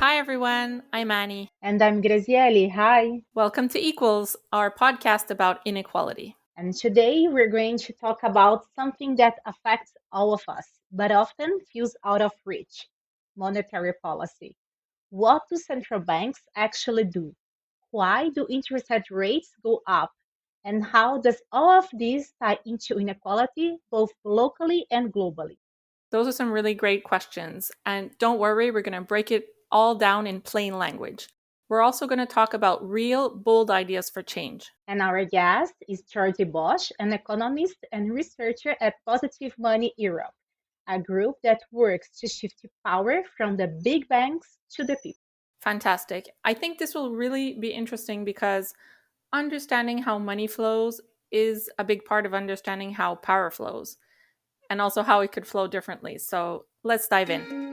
Hi everyone, I'm Annie. And I'm Grazielle. Hi. Welcome to Equals, our podcast about inequality. And today we're going to talk about something that affects all of us, but often feels out of reach: monetary policy. What do central banks actually do? Why do interest rates go up? And how does all of this tie into inequality, both locally and globally? Those are some really great questions. And don't worry, we're going to break it all down in plain language. We're also going to talk about real, bold ideas for change. And our guest is Jordi, an economist and researcher at Positive Money Europe, a group that works to shift power from the big banks to the people. Fantastic. I think this will really be interesting because understanding how money flows is a big part of understanding how power flows and also how it could flow differently. So let's dive in.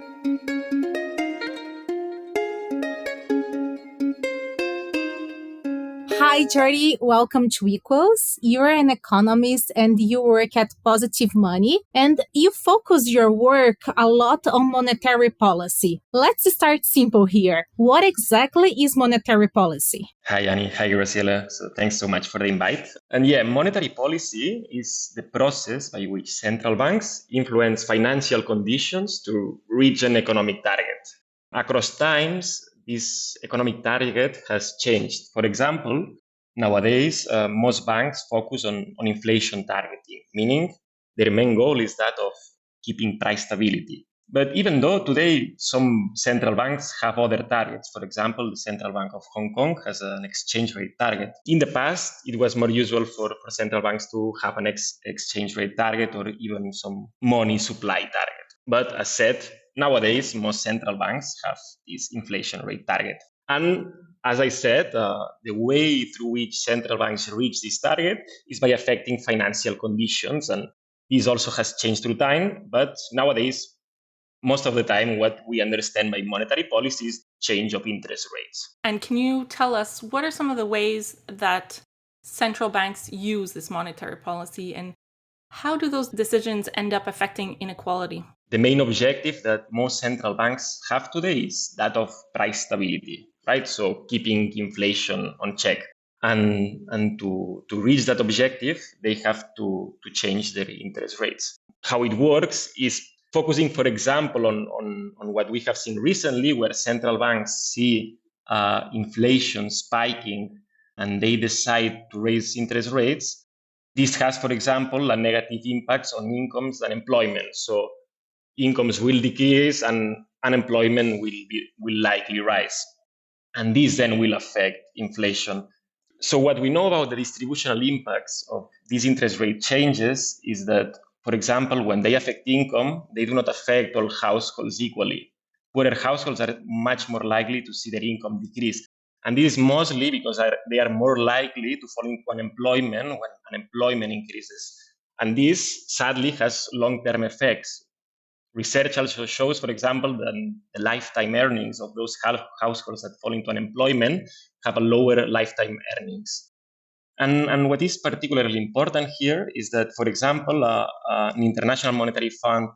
Hi, Jordi. Welcome to Equals. You're an economist and you work at Positive Money, and you focus your work a lot on monetary policy. Let's start simple here. What exactly is monetary policy? Hi, Annie. Hi, Grazielle. So thanks so much for the invite. And yeah, monetary policy is the process by which central banks influence financial conditions to reach an economic target. Across times, this economic target has changed. For example, nowadays, most banks focus on inflation targeting, meaning their main goal is that of keeping price stability. But even though today some central banks have other targets, for example, the Central Bank of Hong Kong has an exchange rate target. In the past, it was more usual for central banks to have an exchange rate target or even some money supply target. But as said, nowadays, most central banks have this inflation rate target. And as I said, the way through which central banks reach this target is by affecting financial conditions. And this also has changed through time. But nowadays, most of the time, what we understand by monetary policy is change of interest rates. And can you tell us what are some of the ways that central banks use this monetary policy and how do those decisions end up affecting inequality? The main objective that most central banks have today is that of price stability, right? So keeping inflation on check. And to reach that objective, they have to change their interest rates. How it works is focusing, for example, on what we have seen recently, where central banks see inflation spiking and they decide to raise interest rates. This has, for example, a negative impact on incomes and employment. So incomes will decrease and unemployment will likely rise. And this then will affect inflation. So what we know about the distributional impacts of these interest rate changes is that, for example, when they affect income, they do not affect all households equally. Poorer households are much more likely to see their income decrease. And this is mostly because they are more likely to fall into unemployment when unemployment increases. And this sadly has long-term effects. Research also shows, for example, that the lifetime earnings of those households that fall into unemployment have a lower lifetime earnings. And what is particularly important here is that, for example, an International Monetary Fund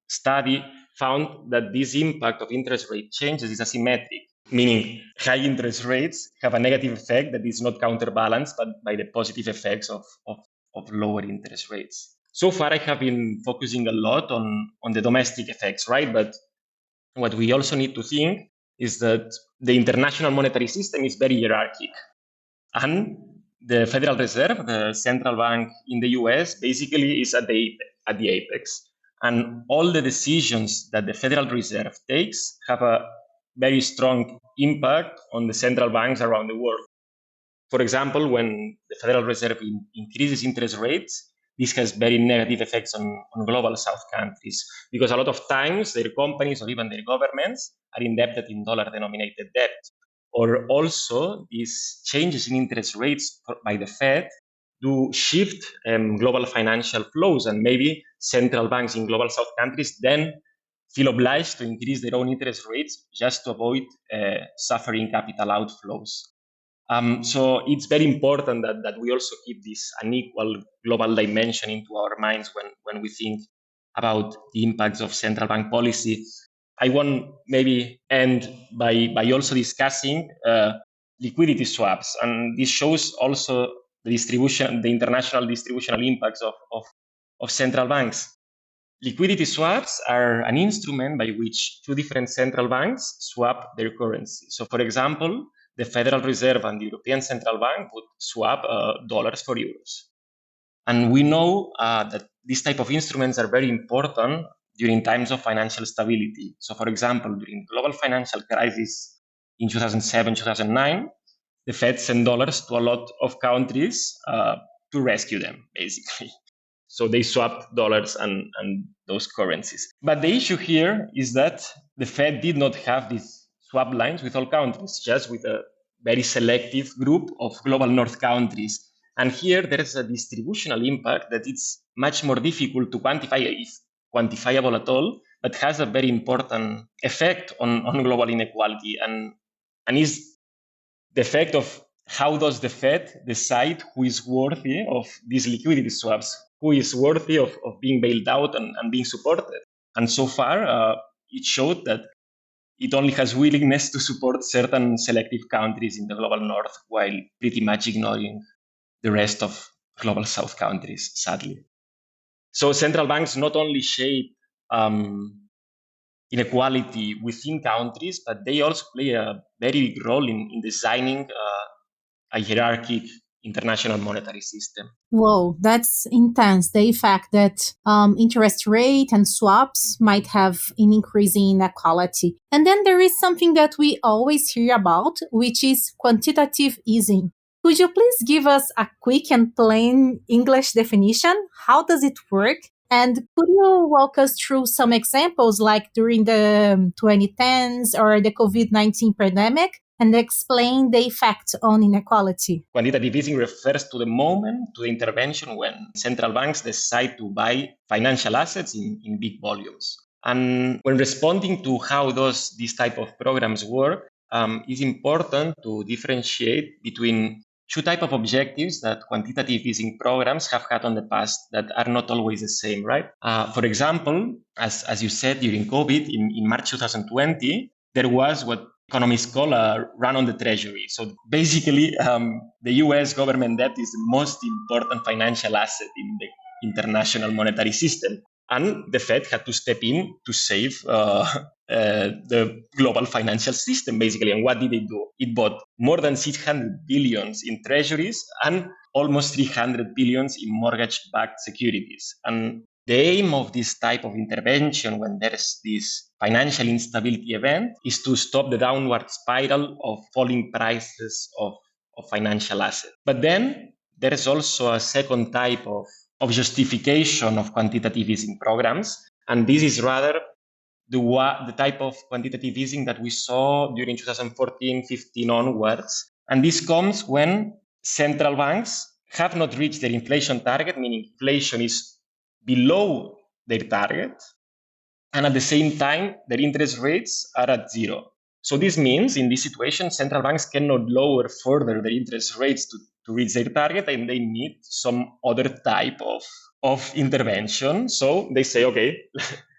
study found that this impact of interest rate changes is asymmetric, meaning high interest rates have a negative effect that is not counterbalanced but by the positive effects of lower interest rates. So far, I have been focusing a lot on the domestic effects, right? But what we also need to think is that the international monetary system is very hierarchic. And the Federal Reserve, the central bank in the US, basically is at the apex. And all the decisions that the Federal Reserve takes have a very strong impact on the central banks around the world. For example, when the Federal Reserve increases interest rates, this has very negative effects on global South countries because a lot of times their companies or even their governments are indebted in dollar-denominated debt. Or also, these changes in interest rates by the Fed do shift global financial flows, and maybe central banks in global South countries then feel obliged to increase their own interest rates just to avoid suffering capital outflows. So it's very important that we also keep this unequal global dimension into our minds when we think about the impacts of central bank policy. I want maybe end by also discussing liquidity swaps, and this shows also the international distributional impacts of central banks. Liquidity swaps are an instrument by which two different central banks swap their currency. So, for example, the Federal Reserve and the European Central Bank would swap dollars for euros. And we know that these type of instruments are very important during times of financial stability. So, for example, during the global financial crisis in 2007, 2009, the Fed sent dollars to a lot of countries to rescue them, basically. So they swapped dollars and those currencies. But the issue here is that the Fed did not have these swap lines with all countries, just with a very selective group of global north countries. And here there is a distributional impact that it's much more difficult to quantify, if quantifiable at all, but has a very important effect on global inequality and is the effect of how does the Fed decide who is worthy of these liquidity swaps, who is worthy of being bailed out and being supported. And so far, it showed that it only has willingness to support certain selective countries in the global north while pretty much ignoring the rest of global south countries, sadly. So central banks not only shape inequality within countries, but they also play a very big role in designing a hierarchic international monetary system. Whoa, that's intense. The effect that interest rate and swaps might have in increasing inequality. And then there is something that we always hear about, which is quantitative easing. Could you please give us a quick and plain English definition? How does it work? And could you walk us through some examples like during the 2010s or the COVID-19 pandemic and explain the effect on inequality? Quantitative easing refers to the moment, to the intervention when central banks decide to buy financial assets in big volumes. And when responding to how these type of programs work, it's important to differentiate between two types of objectives that quantitative easing programs have had on the past that are not always the same, right? For example, as you said, during COVID in March 2020, there was what economists call a run on the treasury. So basically, the US government debt is the most important financial asset in the international monetary system. And the Fed had to step in to save the global financial system, basically. And what did they do? It bought more than 600 billions in treasuries and almost 300 billions in mortgage-backed securities. And the aim of this type of intervention when there's this financial instability event is to stop the downward spiral of falling prices of financial assets. But then there is also a second type of justification of quantitative easing programs, and this is rather the type of quantitative easing that we saw during 2014-15 onwards. And this comes when central banks have not reached their inflation target, meaning inflation is below their target, and at the same time, their interest rates are at zero. So this means in this situation, central banks cannot lower further their interest rates to reach their target, and they need some other type of intervention. So they say, okay,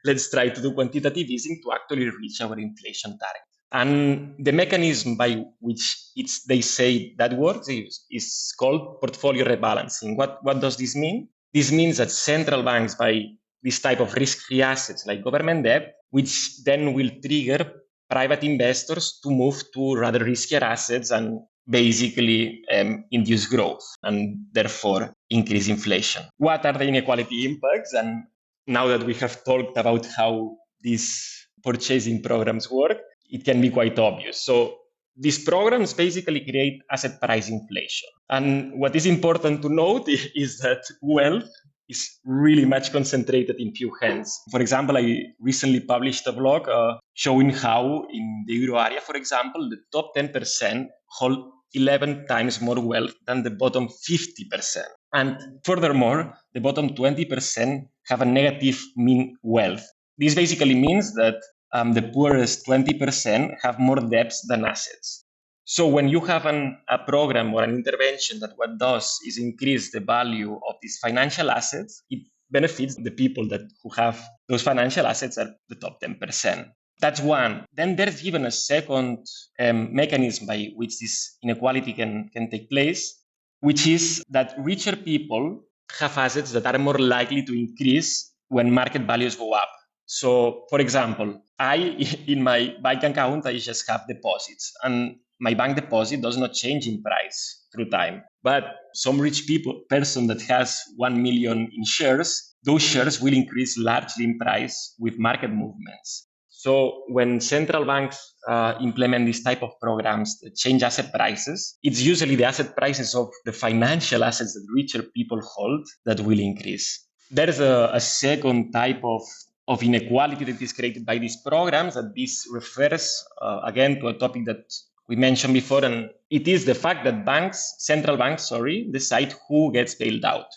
let's try to do quantitative easing to actually reach our inflation target. And the mechanism by which they say that works is called portfolio rebalancing. What does this mean? This means that central banks buy this type of risk-free assets like government debt, which then will trigger private investors to move to rather riskier assets and basically induce growth and therefore increase inflation. What are the inequality impacts? And now that we have talked about how these purchasing programs work, it can be quite obvious. So these programs basically create asset price inflation. And what is important to note is that wealth is really much concentrated in few hands. For example, I recently published a blog showing how in the euro area, for example, the top 10% hold 11 times more wealth than the bottom 50%. And furthermore, the bottom 20% have a negative mean wealth. This basically means that the poorest 20% have more debts than assets. So when you have a program or an intervention that what does is increase the value of these financial assets, it benefits the people who have those financial assets at the top 10%. That's one. Then there's even a second mechanism by which this inequality can take place, which is that richer people have assets that are more likely to increase when market values go up. So, for example, in my bank account, I just have deposits, and my bank deposit does not change in price through time. But some rich person that has 1 million in shares, those shares will increase largely in price with market movements. So when central banks implement this type of programs that change asset prices, it's usually the asset prices of the financial assets that richer people hold that will increase. There's a second type of inequality that is created by these programs, and this refers again to a topic that we mentioned before, and it is the fact that central banks, decide who gets bailed out.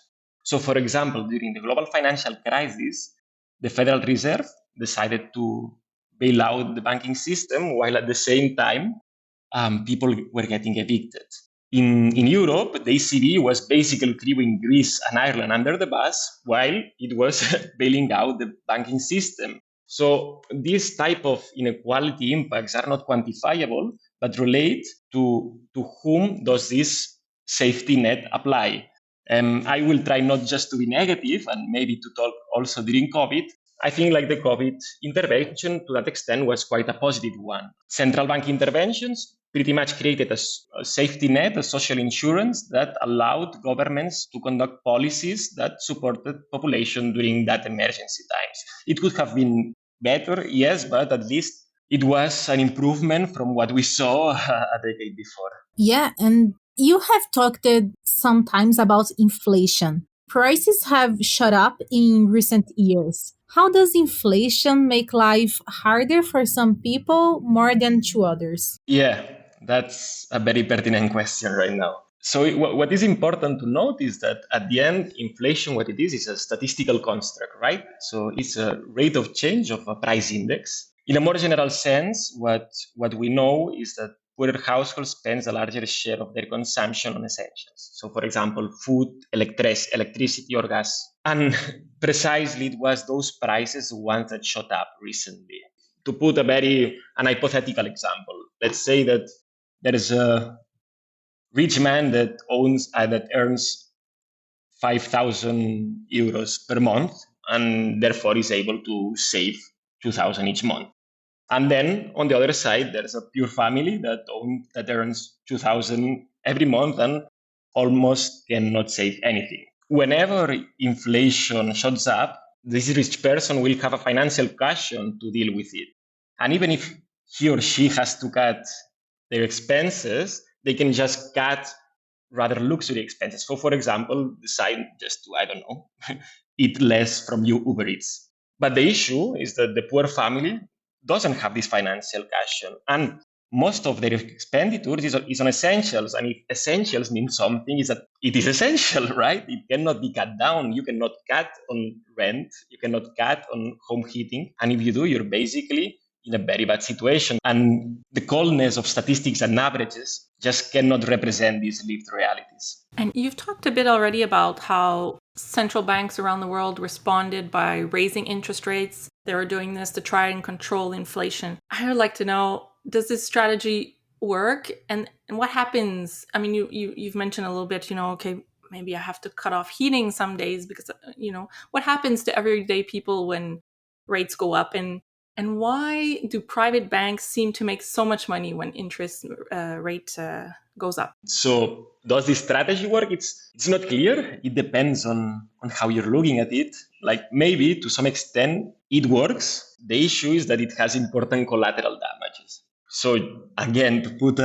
So, for example, during the global financial crisis, the Federal Reserve decided to bail out the banking system, while at the same time, people were getting evicted. In Europe, the ECB was basically throwing Greece and Ireland under the bus while it was bailing out the banking system. So these type of inequality impacts are not quantifiable, but relate to whom does this safety net apply. I will try not just to be negative and maybe to talk also during COVID. I think like the COVID intervention to that extent was quite a positive one. Central bank interventions pretty much created a safety net, a social insurance that allowed governments to conduct policies that supported population during that emergency times. It could have been better, yes, but at least it was an improvement from what we saw a decade before. Yeah, and you have talked sometimes about inflation. Prices have shot up in recent years. How does inflation make life harder for some people more than to others? Yeah, that's a very pertinent question right now. So what is important to note is that at the end, inflation, what it is a statistical construct, right? So it's a rate of change of a price index. In a more general sense, what we know is that poorer households spend a larger share of their consumption on essentials. So, for example, food, electricity, or gas. And precisely, it was those prices the ones that shot up recently. To put an hypothetical example, let's say that there is a rich man that earns 5,000 euros per month and therefore is able to save 2,000 each month. And then on the other side, there's a poor family that earns 2,000 every month and almost cannot save anything. Whenever inflation shows up, this rich person will have a financial cushion to deal with it. And even if he or she has to cut their expenses, they can just cut rather luxury expenses. So, for example, decide just to, eat less from Uber Eats. But the issue is that the poor family doesn't have this financial cushion. And most of their expenditures is on essentials. And if essentials mean something, is that it is essential, right? It cannot be cut down. You cannot cut on rent. You cannot cut on home heating. And if you do, you're basically in a very bad situation. And the coldness of statistics and averages just cannot represent these lived realities. And you've talked a bit already about how central banks around the world responded by raising interest rates. They were doing this to try and control inflation. I would like to know, does this strategy work? And what happens? I mean, you've mentioned a little bit, okay, maybe I have to cut off heating some days because, what happens to everyday people when rates go up? And why do private banks seem to make so much money when interest rate goes up? So does this strategy work? It's not clear. It depends on how you're looking at it. Like maybe to some extent it works. The issue is that it has important collateral damages. So again, to put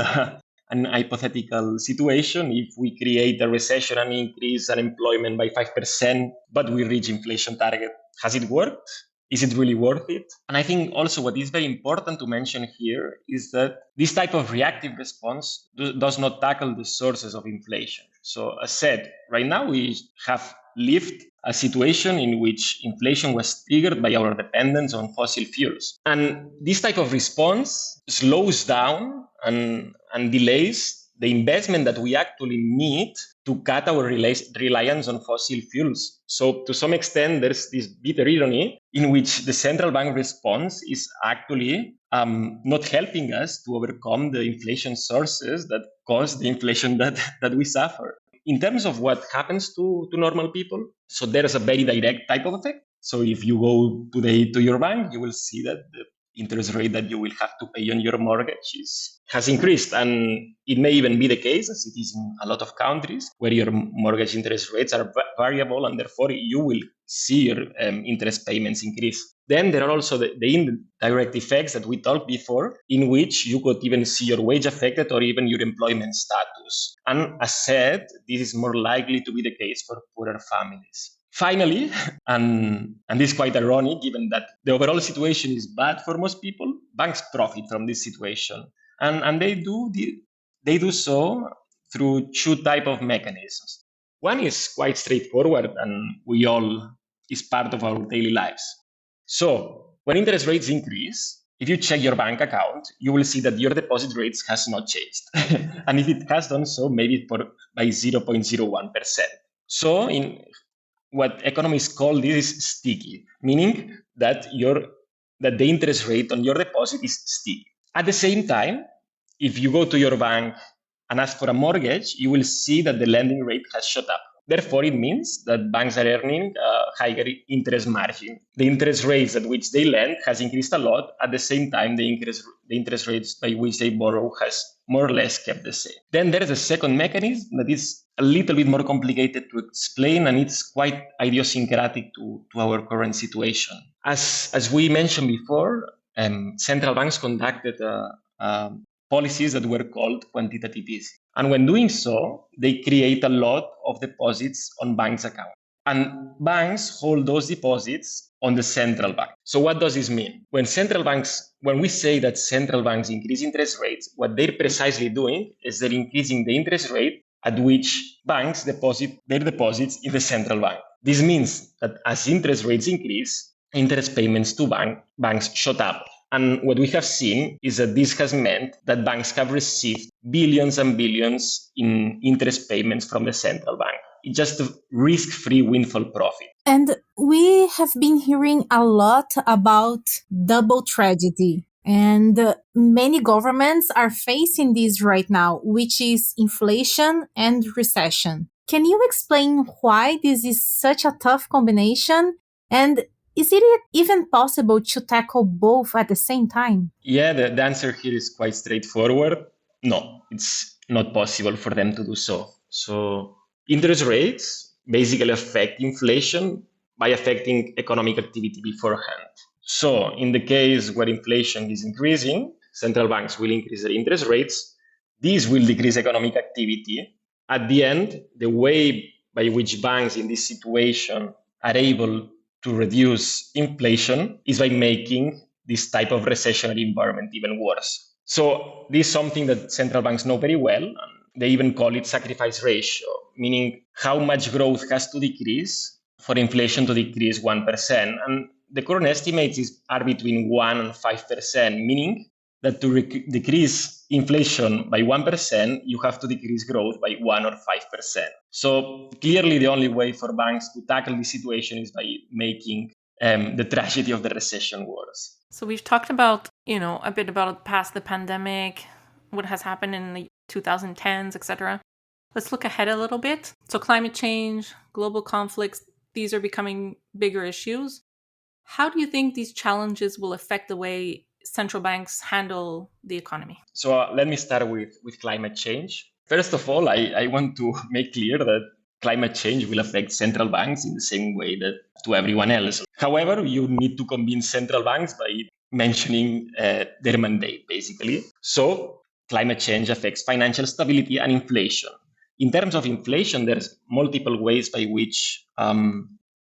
an hypothetical situation, if we create a recession and increase unemployment by 5%, but we reach inflation target, has it worked? Is it really worth it? And I think also what is very important to mention here is that this type of reactive response does not tackle the sources of inflation. So as said, right now we have lived a situation in which inflation was triggered by our dependence on fossil fuels. And this type of response slows down and delays the investment that we actually need to cut our reliance on fossil fuels. So to some extent, there's this bitter irony in which the central bank response is actually not helping us to overcome the inflation sources that cause the inflation that we suffer. In terms of what happens to normal people, so there's a very direct type of effect. So if you go today to your bank, you will see that the interest rate that you will have to pay on your mortgage has increased. And it may even be the case, as it is in a lot of countries, where your mortgage interest rates are variable, and therefore you will see your interest payments increase. Then there are also the indirect effects that we talked before, in which you could even see your wage affected or even your employment status. And as said, this is more likely to be the case for poorer families. Finally, and this is quite ironic, given that the overall situation is bad for most people, banks profit from this situation. And they do so through two types of mechanisms. One is quite straightforward, and we all is part of our daily lives. So when interest rates increase, if you check your bank account, you will see that your deposit rates has not changed. And if it has done so, maybe by 0.01%. So in what economists call this is sticky, meaning that the interest rate on your deposit is sticky. At the same time, if you go to your bank and ask for a mortgage, you will see that the lending rate has shot up. Therefore, it means that banks are earning a higher interest margin. The interest rates at which they lend has increased a lot. At the same time, the interest rates by which they borrow has more or less kept the same. Then there is a second mechanism that is a little bit more complicated to explain, and it's quite idiosyncratic to our current situation. As we mentioned before, central banks conducted policies that were called quantitative easing. And when doing so, they create a lot of deposits on banks' accounts. And banks hold those deposits on the central bank. So what does this mean? When we say that central banks increase interest rates, what they're precisely doing is they're increasing the interest rate at which banks deposit their deposits in the central bank. This means that as interest rates increase, interest payments to banks shot up. And what we have seen is that this has meant that banks have received billions and billions in interest payments from the central bank. It's just a risk-free windfall profit. And we have been hearing a lot about double tragedy. And many governments are facing this right now, which is inflation and recession. Can you explain why this is such a tough combination? And is it even possible to tackle both at the same time? Yeah, the answer here is quite straightforward. No, it's not possible for them to do so. So interest rates basically affect inflation by affecting economic activity beforehand. So in the case where inflation is increasing, central banks will increase their interest rates. This will decrease economic activity. At the end, the way by which banks in this situation are able to reduce inflation is by making this type of recessionary environment even worse. So this is something that central banks know very well. They even call it sacrifice ratio, meaning how much growth has to decrease for inflation to decrease 1%. And the current estimates are between 1 and 5%, meaning that to decrease inflation by 1%, you have to decrease growth by 1 or 5%. So clearly the only way for banks to tackle this situation is by making the tragedy of the recession worse. So we've talked about, a bit about past the pandemic, what has happened in the 2010s, etc. Let's look ahead a little bit. So climate change, global conflicts, these are becoming bigger issues. How do you think these challenges will affect the way central banks handle the economy? So let me start with climate change. First of all, I want to make clear that climate change will affect central banks in the same way that to everyone else. However, you need to convince central banks by mentioning their mandate, basically. So climate change affects financial stability and inflation. In terms of inflation, there's multiple ways by which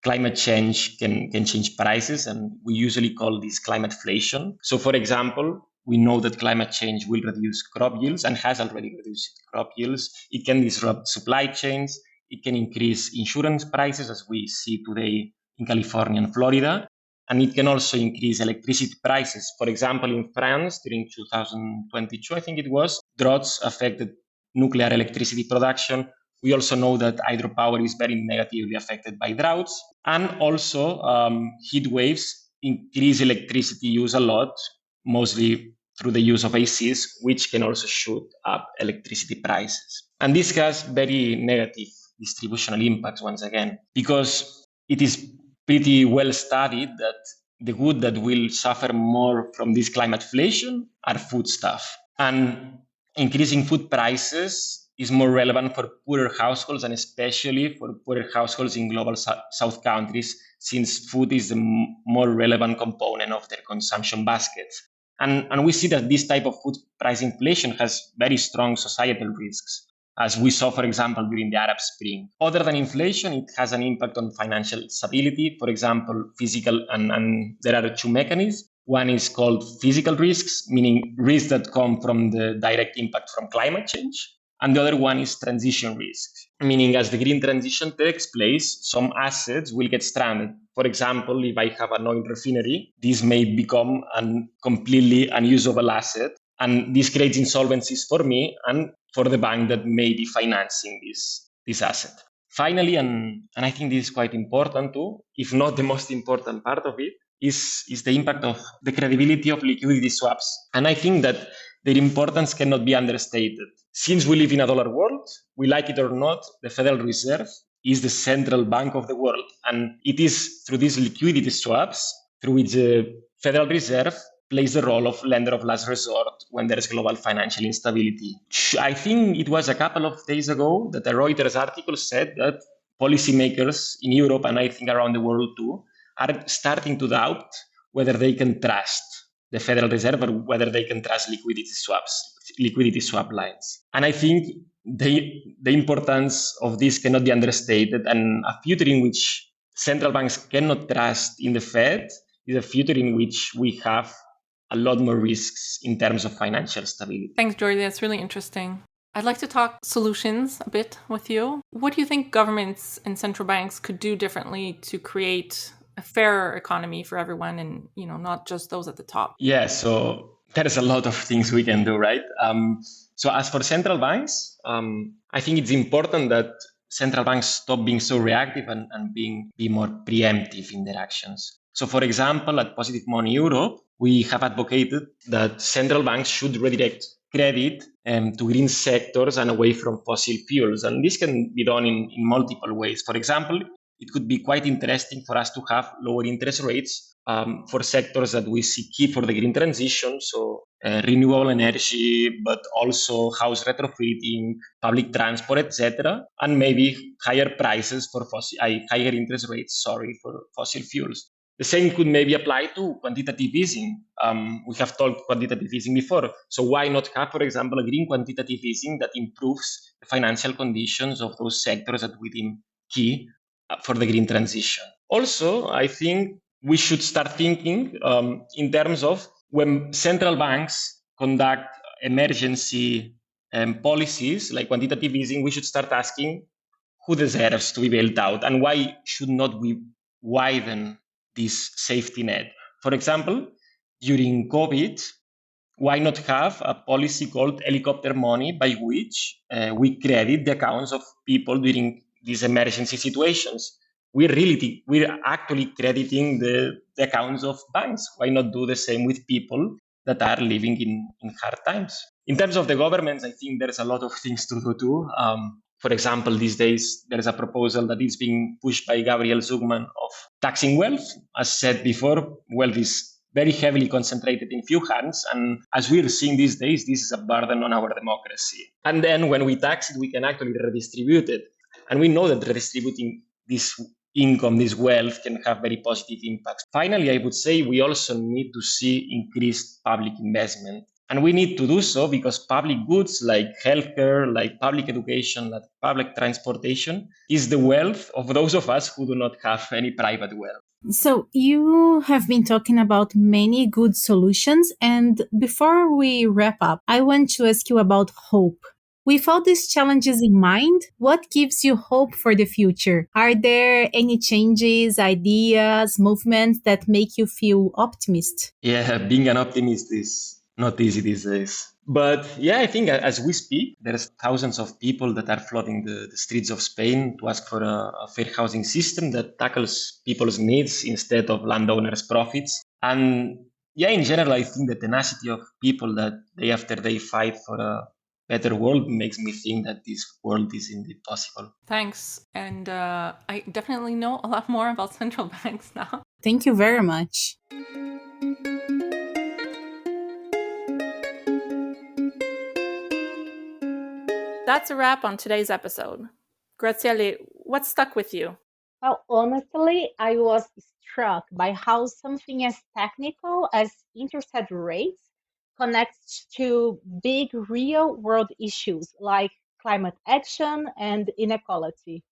climate change can change prices, and we usually call this climateflation. So, for example, we know that climate change will reduce crop yields and has already reduced crop yields. It can disrupt supply chains. It can increase insurance prices, as we see today in California and Florida. And it can also increase electricity prices. For example, in France, during 2022, I think it was, droughts affected nuclear electricity production. We also know that hydropower is very negatively affected by droughts, and also heat waves increase electricity use a lot, mostly through the use of ACs, which can also shoot up electricity prices. And this has very negative distributional impacts once again, because it is pretty well studied that the good that will suffer more from this climate-flation are foodstuff. And increasing food prices is more relevant for poorer households, and especially for poorer households in global south countries, since food is the more relevant component of their consumption baskets. And we see that this type of food price inflation has very strong societal risks, as we saw, for example, during the Arab Spring. Other than inflation, it has an impact on financial stability. For example, physical, and there are two mechanisms. One is called physical risks, meaning risks that come from the direct impact from climate change. And the other one is transition risks, meaning as the green transition takes place, some assets will get stranded. For example, if I have an oil refinery, this may become a completely unusable asset, and this creates insolvencies for me and for the bank that may be financing this asset. Finally, and I think this is quite important too, if not the most important part of it, is the impact of the credibility of liquidity swaps. And I think that their importance cannot be understated. Since we live in a dollar world, we like it or not, the Federal Reserve is the central bank of the world. And it is through these liquidity swaps through which the Federal Reserve plays the role of lender of last resort when there is global financial instability. I think it was a couple of days ago that a Reuters article said that policymakers in Europe, and I think around the world too, are starting to doubt whether they can trust the Federal Reserve or whether they can trust liquidity swap lines. And I think the importance of this cannot be understated, and a future in which central banks cannot trust in the Fed is a future in which we have a lot more risks in terms of financial stability. Thanks, Jordi. That's really interesting. I'd like to talk solutions a bit with you. What do you think governments and central banks could do differently to create a fairer economy for everyone, and not just those at the top? Yeah, so there's a lot of things we can do, right? So as for central banks, I think it's important that central banks stop being so reactive and be more preemptive in their actions. So for example, at Positive Money Europe, we have advocated that central banks should redirect credit to green sectors and away from fossil fuels. And this can be done in multiple ways. For example, it could be quite interesting for us to have lower interest rates for sectors that we see key for the green transition, so renewable energy, but also house retrofitting, public transport, etc., and maybe higher prices for higher interest rates, for fossil fuels. The same could maybe apply to quantitative easing. We have talked quantitative easing before. So why not have, for example, a green quantitative easing that improves the financial conditions of those sectors that we deem key for the green transition? Also, I think we should start thinking in terms of when central banks conduct emergency policies like quantitative easing, we should start asking who deserves to be bailed out and why should not we widen this safety net. For example, during COVID, why not have a policy called helicopter money by which we credit the accounts of people during these emergency situations? We're actually crediting the accounts of banks. Why not do the same with people that are living in hard times? In terms of the governments, I think there's a lot of things to do too. For example, these days, there's a proposal that is being pushed by Gabriel Zucman of taxing wealth. As said before, wealth is very heavily concentrated in few hands. And as we're seeing these days, this is a burden on our democracy. And then when we tax it, we can actually redistribute it. And we know that redistributing this income, this wealth, can have very positive impacts. Finally, I would say we also need to see increased public investment. And we need to do so because public goods like healthcare, like public education, like public transportation is the wealth of those of us who do not have any private wealth. So you have been talking about many good solutions. And before we wrap up, I want to ask you about hope. With all these challenges in mind, what gives you hope for the future? Are there any changes, ideas, movements that make you feel optimist? Yeah, being an optimist is not easy these days. But yeah, I think as we speak, there's thousands of people that are flooding the streets of Spain to ask for a fair housing system that tackles people's needs instead of landowners' profits. And yeah, in general, I think the tenacity of people that day after day fight for a better world makes me think that this world is indeed possible. Thanks. And I definitely know a lot more about central banks now. Thank you very much. That's a wrap on today's episode. Grazielle, what stuck with you? Well, honestly, I was struck by how something as technical as interest rates connects to big real world issues like climate action and inequality.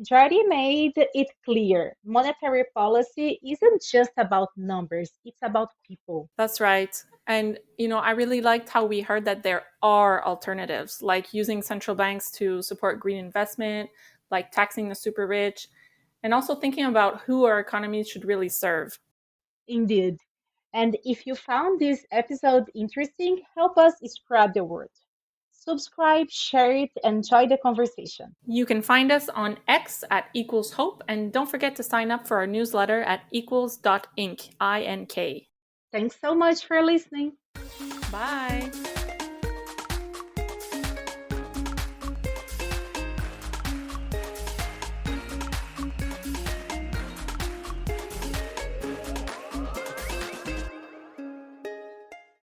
Jordi made it clear monetary policy isn't just about numbers, it's about people. That's right. And, I really liked how we heard that there are alternatives, like using central banks to support green investment, like taxing the super rich, and also thinking about who our economies should really serve. Indeed. And if you found this episode interesting, help us spread the word. Subscribe, share it, and join the conversation. You can find us on X at equals hope, and don't forget to sign up for our newsletter at equals.inc, INK. Thanks so much for listening. Bye.